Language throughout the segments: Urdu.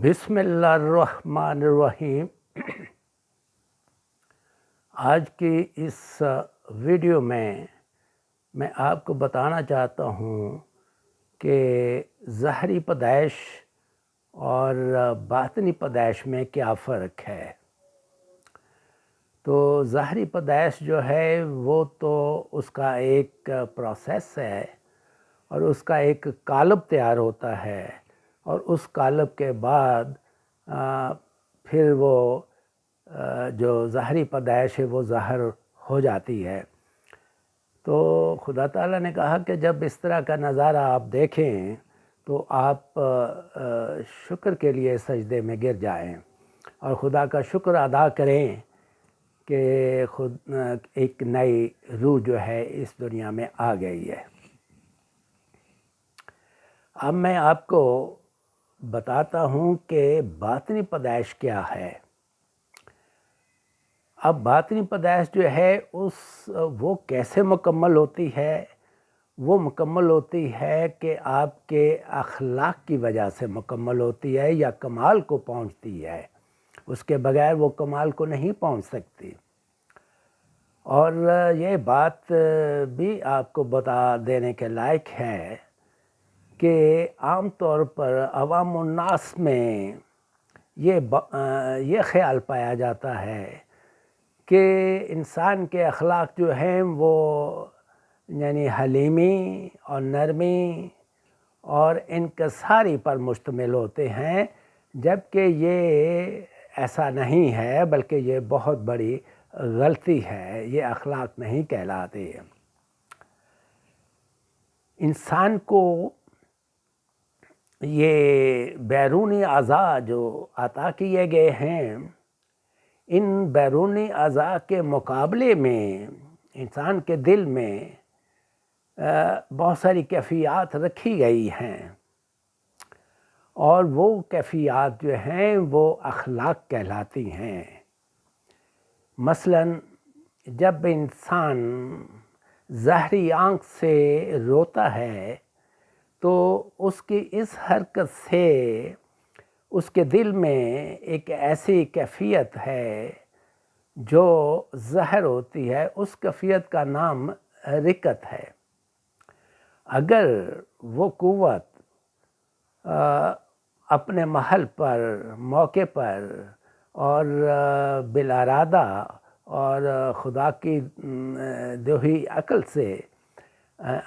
بسم اللہ الرحمن الرحیم۔ آج کی اس ویڈیو میں آپ کو بتانا چاہتا ہوں کہ ظاہری پیدائش اور باطنی پیدائش میں کیا فرق ہے۔ تو ظاہری پیدائش جو ہے وہ تو اس کا ایک پروسیس ہے اور اس کا ایک قالب تیار ہوتا ہے، اور اس قالب کے بعد پھر وہ جو ظاہری پیدائش ہے وہ ظاہر ہو جاتی ہے۔ تو خدا تعالیٰ نے کہا کہ جب اس طرح کا نظارہ آپ دیکھیں تو آپ شکر کے لیے سجدے میں گر جائیں اور خدا کا شکر ادا کریں کہ خود ایک نئی روح جو ہے اس دنیا میں آ گئی ہے۔ اب میں آپ کو بتاتا ہوں کہ باطنی پیدائش کیا ہے۔ اب باطنی پیدائش جو ہے وہ کیسے مکمل ہوتی ہے؟ وہ مکمل ہوتی ہے کہ آپ کے اخلاق کی وجہ سے مکمل ہوتی ہے یا کمال کو پہنچتی ہے۔ اس کے بغیر وہ کمال کو نہیں پہنچ سکتی۔ اور یہ بات بھی آپ کو بتا دینے کے لائق ہے کہ عام طور پر عوام الناس میں یہ خیال پایا جاتا ہے کہ انسان کے اخلاق جو ہیں وہ یعنی حلیمی اور نرمی اور انکساری پر مشتمل ہوتے ہیں، جبکہ یہ ایسا نہیں ہے، بلکہ یہ بہت بڑی غلطی ہے۔ یہ اخلاق نہیں کہلاتے۔ انسان کو یہ بیرونی اعضاء جو عطا کیے گئے ہیں، ان بیرونی اعضاء کے مقابلے میں انسان کے دل میں بہت ساری کیفیات رکھی گئی ہیں، اور وہ کیفیات جو ہیں وہ اخلاق کہلاتی ہیں۔ مثلاً جب انسان ظاہری آنکھ سے روتا ہے تو اس کی اس حرکت سے اس کے دل میں ایک ایسی کیفیت ہے جو ظاہر ہوتی ہے۔ اس کیفیت کا نام رقت ہے۔ اگر وہ قوت اپنے محل پر، موقع پر اور بالارادہ اور خدا کی دی ہوئی عقل سے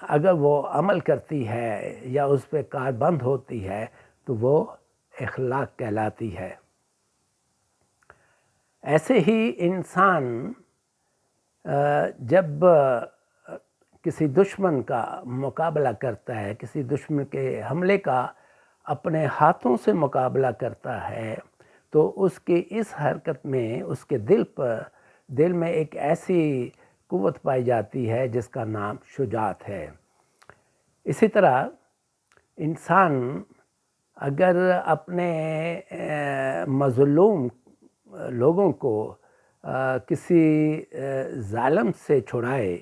اگر وہ عمل کرتی ہے یا اس پہ کاربند ہوتی ہے تو وہ اخلاق کہلاتی ہے۔ ایسے ہی انسان جب کسی دشمن کا مقابلہ کرتا ہے، کسی دشمن کے حملے کا اپنے ہاتھوں سے مقابلہ کرتا ہے، تو اس کی اس حرکت میں اس کے دل میں ایک ایسی قوت پائی جاتی ہے جس کا نام شجاعت ہے۔ اسی طرح انسان اگر اپنے مظلوم لوگوں کو کسی ظالم سے چھڑائے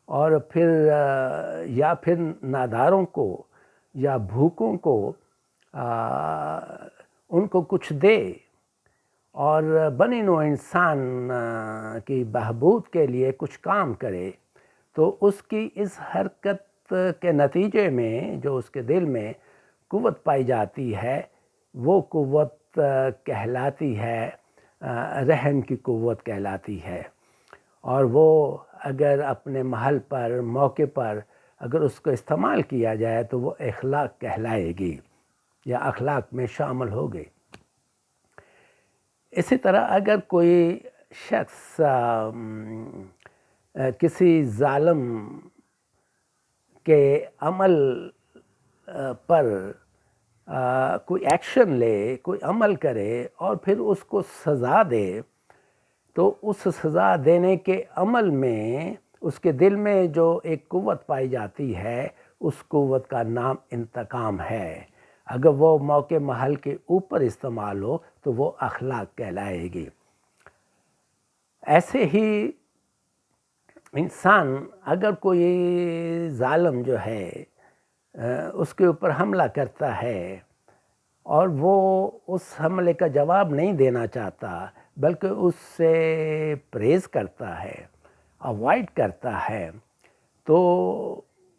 اور پھر ناداروں کو یا بھوکوں کو ان کو کچھ دے اور بنی نوع انسان کی بہبود کے لیے کچھ کام کرے، تو اس کی اس حرکت کے نتیجے میں جو اس کے دل میں قوت پائی جاتی ہے وہ قوت کہلاتی ہے رحم کی قوت کہلاتی ہے۔ اور وہ اگر اپنے محل پر، موقع پر اگر اس کو استعمال کیا جائے تو وہ اخلاق کہلائے گی یا اخلاق میں شامل ہوگی۔ اسی طرح اگر کوئی شخص کسی ظالم کے عمل پر کوئی ایکشن لے، کوئی عمل کرے اور پھر اس کو سزا دے، تو اس سزا دینے کے عمل میں اس کے دل میں جو ایک قوت پائی جاتی ہے اس قوت کا نام انتقام ہے۔ اگر وہ موقع محل کے اوپر استعمال ہو تو وہ اخلاق کہلائے گی۔ ایسے ہی انسان اگر کوئی ظالم جو ہے اس کے اوپر حملہ کرتا ہے اور وہ اس حملے کا جواب نہیں دینا چاہتا بلکہ اس سے پرہیز کرتا ہے، اوائڈ کرتا ہے، تو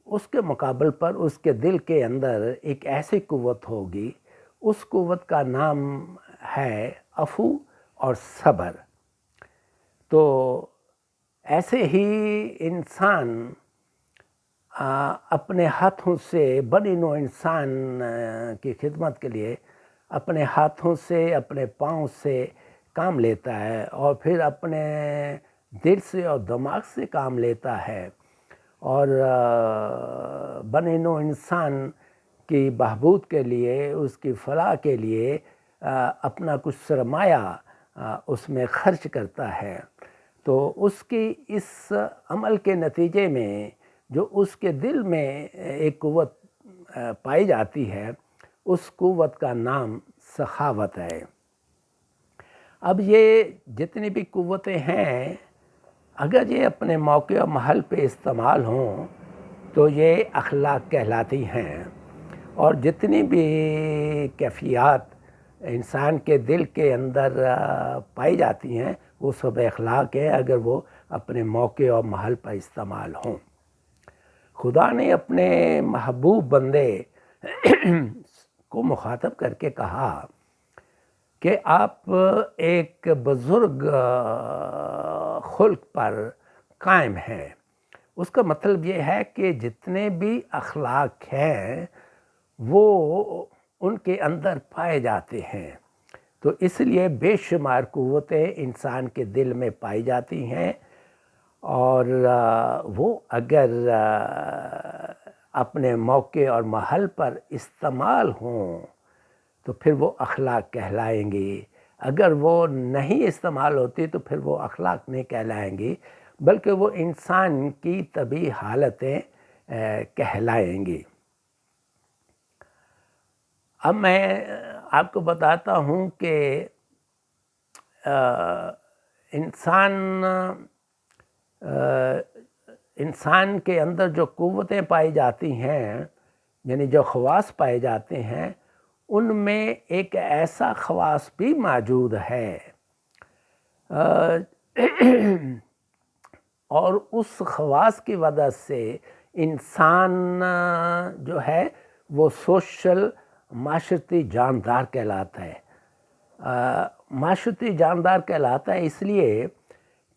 اس کے مقابل پر اس کے دل کے اندر ایک ایسی قوت ہوگی، اس قوت کا نام ہے عفو اور صبر۔ تو ایسے ہی انسان اپنے ہاتھوں سے بنی نوع انسان کی خدمت کے لیے اپنے ہاتھوں سے اپنے پاؤں سے کام لیتا ہے، اور پھر اپنے دل سے اور دماغ سے کام لیتا ہے، اور بنی نوع انسان کی بہبود کے لیے، اس کی فلاح کے لیے اپنا کچھ سرمایہ اس میں خرچ کرتا ہے، تو اس کی اس عمل کے نتیجے میں جو اس کے دل میں ایک قوت پائی جاتی ہے، اس قوت کا نام سخاوت ہے۔ اب یہ جتنی بھی قوتیں ہیں، اگر یہ اپنے موقع اور محل پہ استعمال ہوں تو یہ اخلاق کہلاتی ہیں، اور جتنی بھی کیفیات انسان کے دل کے اندر پائی جاتی ہیں وہ سب اخلاق ہے اگر وہ اپنے موقع اور محل پر استعمال ہوں۔ خدا نے اپنے محبوب بندے کو مخاطب کر کے کہا کہ آپ ایک بزرگ خلق پر قائم ہیں۔ اس کا مطلب یہ ہے کہ جتنے بھی اخلاق ہیں وہ ان کے اندر پائے جاتے ہیں، تو اس لیے بے شمار قوتیں انسان کے دل میں پائی جاتی ہیں، اور وہ اگر اپنے موقع اور محل پر استعمال ہوں تو پھر وہ اخلاق کہلائیں گی، اگر وہ نہیں استعمال ہوتی تو پھر وہ اخلاق نہیں کہلائیں گی بلکہ وہ انسان کی طبعی حالتیں کہلائیں گی۔ اب میں آپ کو بتاتا ہوں کہ انسان کے اندر جو قوتیں پائی جاتی ہیں، یعنی جو خواص پائے جاتے ہیں، ان میں ایک ایسا خواص بھی موجود ہے اور اس خواص کی وجہ سے انسان جو ہے وہ سوشل معاشرتی جاندار کہلاتا ہے۔ معاشرتی جاندار کہلاتا ہے اس لیے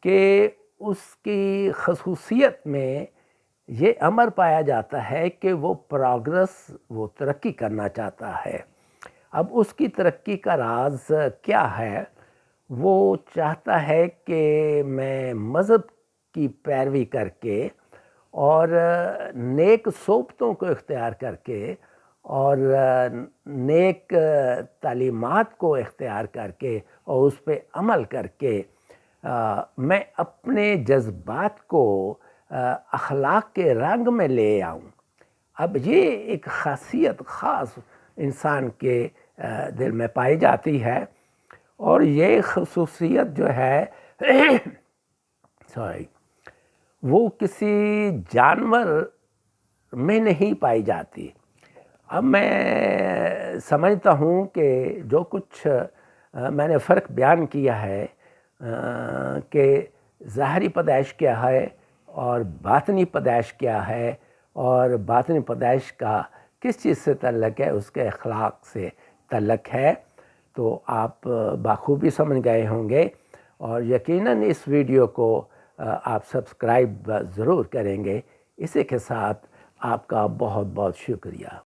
کہ اس کی خصوصیت میں یہ امر پایا جاتا ہے کہ وہ پروگرس، وہ ترقی کرنا چاہتا ہے۔ اب اس کی ترقی کا راز کیا ہے؟ وہ چاہتا ہے کہ میں مذہب کی پیروی کر کے اور نیک صحبتوں کو اختیار کر کے اور نیک تعلیمات کو اختیار کر کے اور اس پہ عمل کر کے میں اپنے جذبات کو اخلاق کے رنگ میں لے آؤں۔ اب یہ ایک خاصیت خاص انسان کے دل میں پائی جاتی ہے، اور یہ خصوصیت جو ہے وہ کسی جانور میں نہیں پائی جاتی۔ اب میں سمجھتا ہوں کہ جو کچھ میں نے فرق بیان کیا ہے کہ ظاہری پیدائش کیا ہے اور باطنی پیدائش کیا ہے، اور باطنی پیدائش کا کس چیز سے تعلق ہے، اس کے اخلاق سے تعلق ہے، تو آپ بخوبی سمجھ گئے ہوں گے، اور یقیناً اس ویڈیو کو آپ سبسکرائب ضرور کریں گے۔ اسی کے ساتھ آپ کا بہت بہت شکریہ۔